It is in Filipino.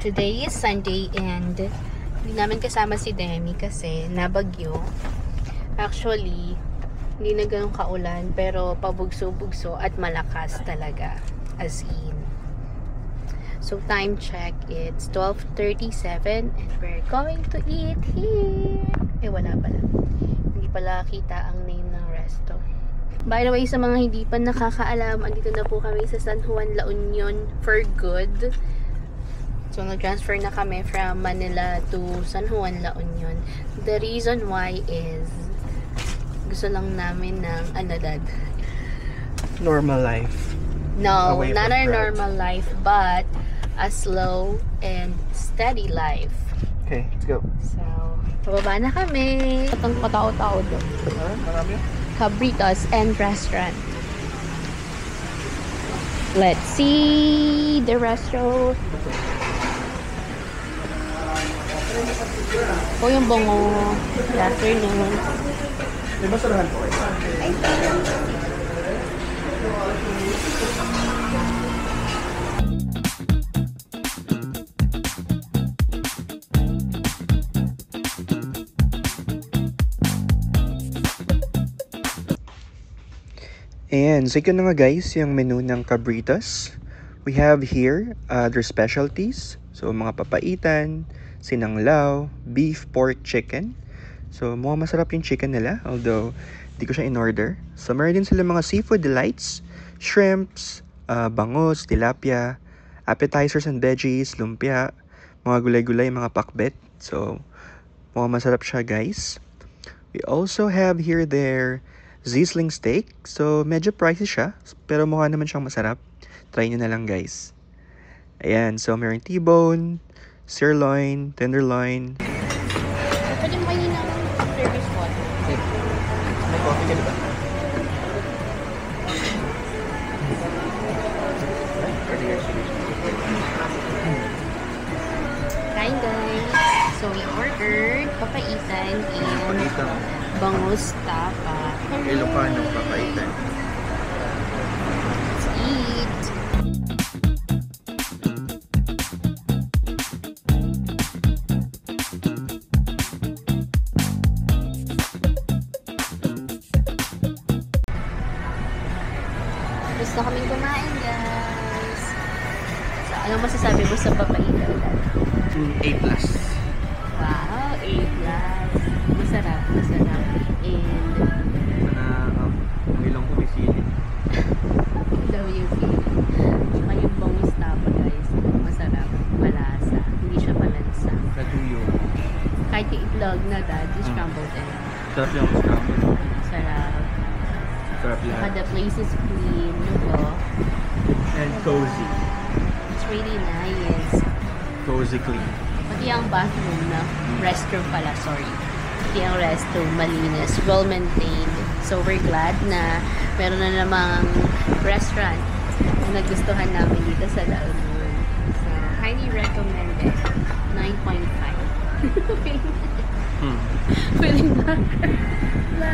Today is Sunday and hindi namin kasama si Demi kasi nabagyo. Actually, hindi na ganun kaulan pero pabugso-bugso at malakas talaga. As in. So time check, it's 12:37 and we're going to eat here. Eh wala pala. Hindi pala kita ang name ng resto. By the way, sa mga hindi pa nakakaalam, andito na po kami sa San Juan, La Union for good. So, nag-transfer na kami from Manila to San Juan, La Union. The reason why is gusto lang namin ng Dad? Normal life. No, Away not from our crowds. normal life, but a slow and steady life. Okay, let's go. So, pababa na kami. Itong patao-tao doon. Marami? Cabritas and restaurant. Let's see the restaurant. O yung bango. Good afternoon. May basurahan po kayo? And so yun na nga guys, yung menu ng Cabritas. We have here their specialties. So mga papaitan, sinanglaw, beef, pork, chicken. So mukhang masarap yung chicken nila, although di ko siya in order. So meron din sila mga seafood delights, shrimps, bangus, tilapia, appetizers and veggies, lumpia, mga gulay-gulay, mga pakbet. So mukhang masarap siya guys. We also have here their Ziesling steak. So, medyo pricey siya. Pero mukha naman siyang masarap. Try nyo na lang, guys. Ayan. So, meron T-bone, sirloin, tenderloin. Pwede mo kayo ng service water. May coffee ka diba? Hi, guys. So, we ordered papaitan and bangus tapa. Ilocano, papaitan. Let's eat. Gusto kaming kumain, guys. So, anong masasabi mo sa papaitan? 8 plus. Wow, 8 plus. Masarap, masarap. And Sana ilong kumisili. WP. Tsaka yung bangus tapa, guys. Masarap, malasa. Hindi siya malansa. Katuyo. Kahit yung itlog na dad, yung scrambled egg. Sarap yung scramble. Sarap. Sarap Saka lahat. the place is clean, no? And cozy. It's really nice. Cozy clean. Pati ang bathroom na restroom pala, sorry. Pati ang restroom, malinis, well-maintained. So, we're glad na meron na namang restaurant na nagustuhan namin dito sa La Union. So, highly recommended. 9.5. Feeling na.